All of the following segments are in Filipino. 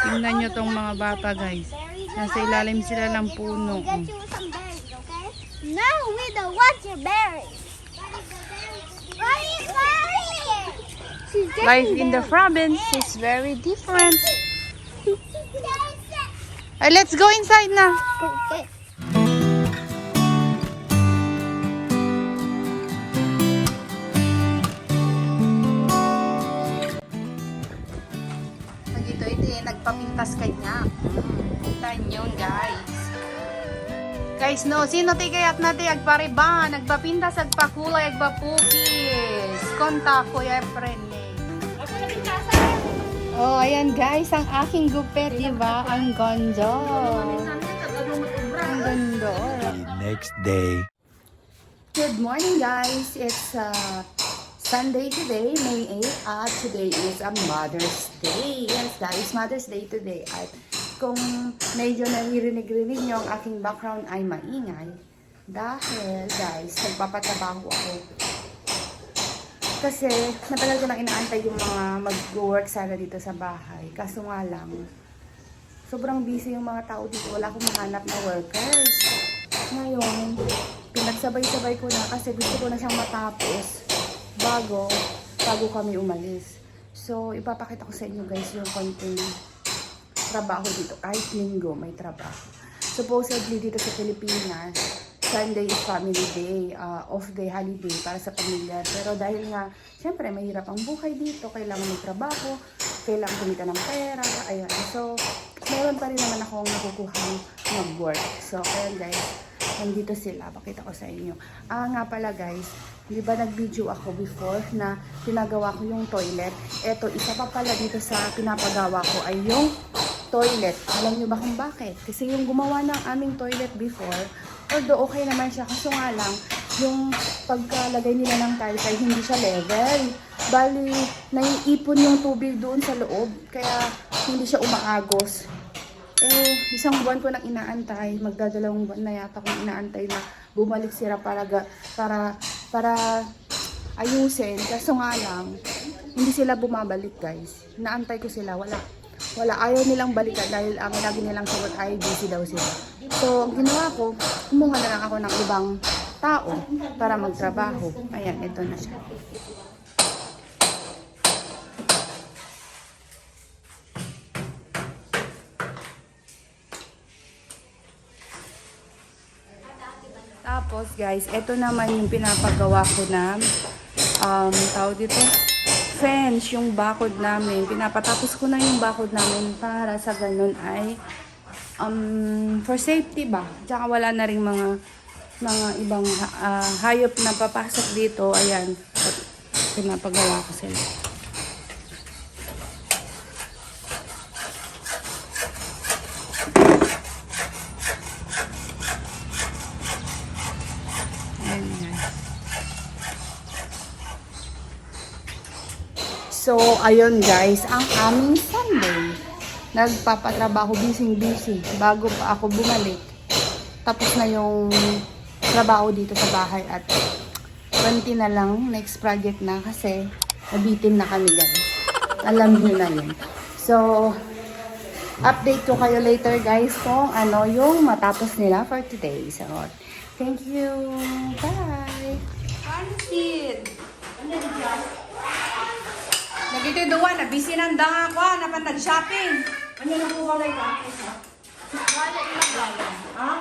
Tingnan nyo tong mga bata, guys. Nasa ilalim sila ng puno. Get you some berries, okay? No, we don't want your berries. Why are you crying? She's getting Life in the them. province is very different. Let's go inside na. Okay. Nandito ito nagpapintas kanya. Tingnan yun, guys. Guys, no, sino ti kayat na ti agpariba, nagpapintas, agpakulay, agpapukis. Konta ko ya friend eh. Oh, ayan guys, ang aking gupit, di ba? Ang gondo. Ang gondo. Next day. Good morning, guys. It's Sunday today, May 8. Today is a Mother's Day. Yes, guys, Mother's Day today. At kung medyo naririnig-rinig nyo ang aking background ay maingay, dahil, guys, nagpapatrabaho ako. Kasi, matagal ko nang inaantay yung mga mag-work sana dito sa bahay. Kaso nga lang, sobrang busy yung mga tao dito. Wala akong mahanap na workers. Ngayon, pinagsabay-sabay ko na kasi gusto ko na siyang matapos bago kami umalis. So, ipapakita ko sa inyo guys yung konting trabaho dito. Kahit linggo, may trabaho. Supposedly dito sa Pilipinas, Sunday is family day, off day, holiday para sa pamilya. Pero dahil nga, syempre, mahirap ang buhay dito. Kailangan may trabaho, kailangan kumita ng pera. Ayan. So, meron pa rin naman akong nakukuhang mag-work. So, ayan guys, nandito sila. Pakita ko sa inyo. Nga pala guys, di ba nag-video ako before na pinagawa ko yung toilet? Eto, isa pa pala dito sa pinapagawa ko ay yung toilet. Alam niyo ba kung bakit? Kasi yung gumawa ng aming toilet before, although okay naman siya, kaso nga lang, yung pagkalagay nila ng tiles ay hindi siya level. Bali, naiipon yung tubig doon sa loob, kaya hindi siya umaagos. Isang buwan ko nang inaantay, magdadalawang buwan na yata kong inaantay na bumalik sila para ayusin. Kaso nga lang, hindi sila bumabalik guys. Naantay ko sila, wala, ayaw nilang balikan dahil ang lagi nilang sagot ay busy daw sila. So, ang ginawa ko, kumuha na lang ako ng ibang tao para magtrabaho. Ayan, ito na siya. Tapos guys, ito naman yung pinapagawa ko na tawag dito, fence, yung bakod namin. Pinapatapos ko na yung bakod namin para sa ganun ay for safety ba? Tsaka wala na rin mga ibang hayop na papasok dito. Ayan, pinapagawa ko sila. Ayan guys. So, ayun guys, ang aming Sunday. Nagpapatrabaho, busy bago pa ako bumalik. Tapos na yung trabaho dito sa bahay at 20 na lang, next project na kasi nabitin na kami guys. Alam niyo na yun. So, update ko kayo later guys kung ano yung matapos nila for today. So, thank you. Bye! Pansit! Nagito doon, na busy nang danga ko, napan nag-shopping. Ano na po walay ka? Wala ilang wala. Ha?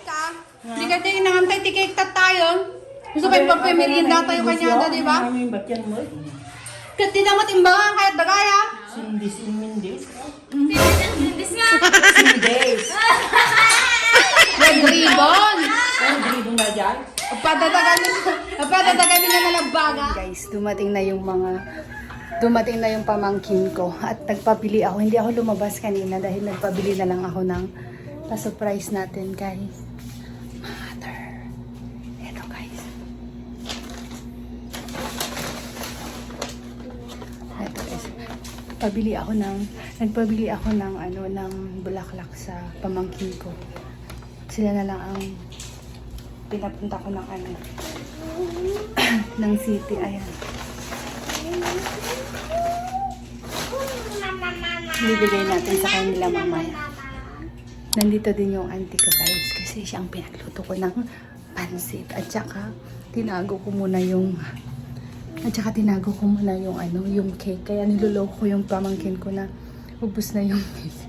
Ka? Hindi ka tayo nangantay, tikik tayo. Gusto kayo pagpamerienda tayo kanya, di ba? Maraming batyan mo. Kasi di naman timbangan kahit dagaya. Sindis, imindis. This nga. Sindis. Red ribbon. Ang dribo na dyan. Padadagami na nalabaga. Guys, dumating na yung pamangkin ko at nagpabili ako. Hindi ako lumabas kanina dahil nagpabili na lang ako ng pa-surprise natin kay mother. Ito guys. Ito guys. Nagpabili ako ng bulaklak sa pamangkin ko. Sila na lang ang pinapunta ko ng ng city. Ayan. bibigay natin sa kanila mamaya. Nandito din yung auntie ko guys kasi siyang pinagluto ko ng pansit at saka tinago ko muna yung yung cake, kaya niloloko ko yung pamangkin ko na ubos na yung cake.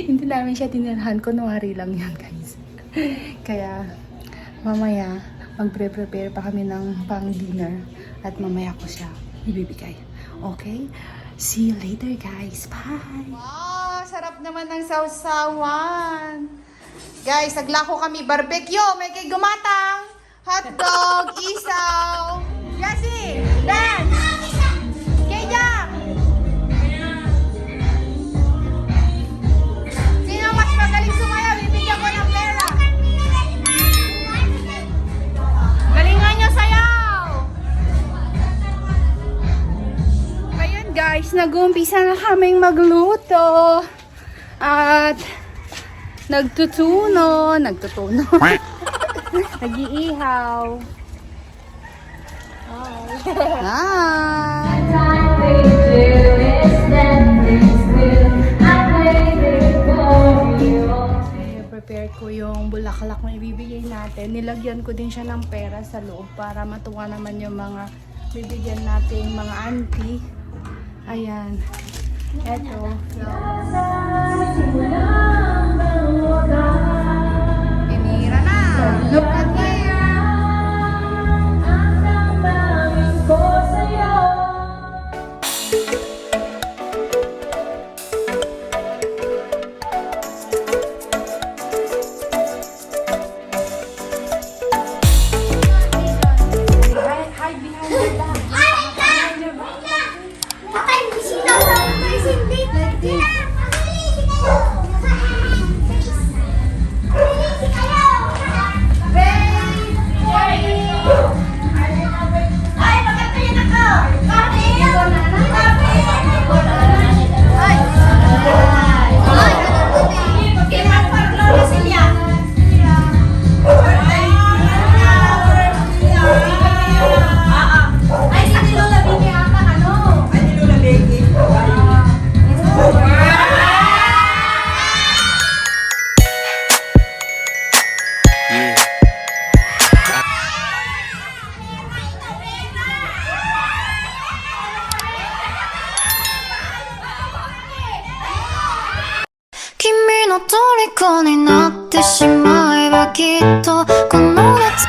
Hindi namin siya tinirahan, kunwari lang yan guys. Kaya mamaya magpre-prepare pa kami ng pang dinner at mamaya ko siya ibibigay. Okay? See you later guys. Bye! Wow! Sarap naman ng sausawan! Guys, naglako kami barbecue. May kay gumatang, hotdog, isaw. Yasi! Dan! Kaya! Sino mas magaling sumayaw? Bibigyan ko ng pera. Galingan nyo sayaw! Ayun guys, nag-uumpisa na kaming magluto. At nagtutuno. Nag-iihaw. Hi! Prepare ko yung bulaklak na ibibigay natin. Nilagyan ko din siya ng pera sa loob para matuwa naman yung mga bibigyan natin mga auntie. Ayan. Eto. Pinira na. Look at here. Kimi no toriko ni natte shimaeba kitto kono natsu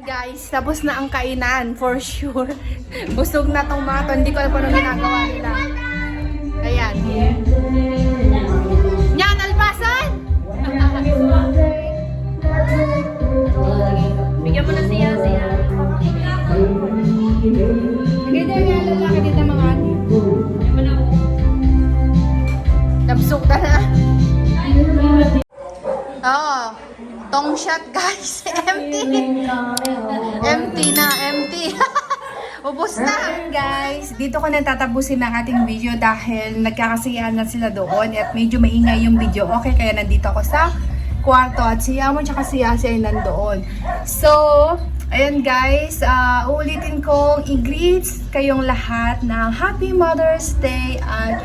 Guys, tapos na ang kainan, for sure. Busog na tong mga to. Hindi ko alam kung anong ginagawa nila. Ayan. Yan, alpasan! Bigyan mo na siya. Ganyan nga lalaki dito mga ati. Nabsok na na. Oo. Tong shot guys. Empty. Empty na, empty. Ubus na! Guys, dito ko na tatapusin ang ating video dahil nagkakasiyahan na sila doon at medyo maingay yung video. Okay, kaya nandito ako sa kwarto at si Amon tsaka si Yasi ay nandoon. So, ayan guys, uulitin kong i-greet kayong lahat ng Happy Mother's Day at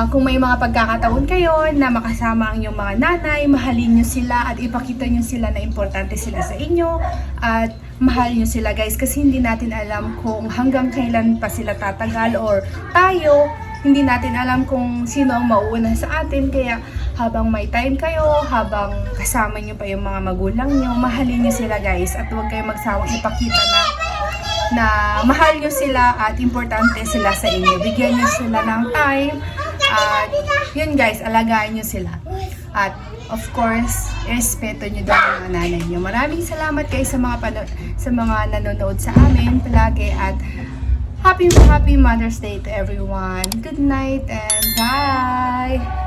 kung may mga pagkakataon kayo na makasama ang inyong mga nanay, mahalin nyo sila at ipakita nyo sila na importante sila sa inyo at mahal nyo sila guys kasi hindi natin alam kung hanggang kailan pa sila tatagal or tayo, hindi natin alam kung sino ang mauuna sa atin kaya habang may time kayo, habang kasama nyo pa yung mga magulang nyo, mahalin nyo sila guys at huwag kayong magsawang ipakita na mahal nyo sila at importante sila sa inyo. Bigyan nyo sila ng time at yun guys, alagaan nyo sila. At of course, respeto nyo daw ang mga nanay nyo. Maraming salamat guys sa mga nanonood sa amin palagi at happy Mother's Day to everyone. Good night and bye!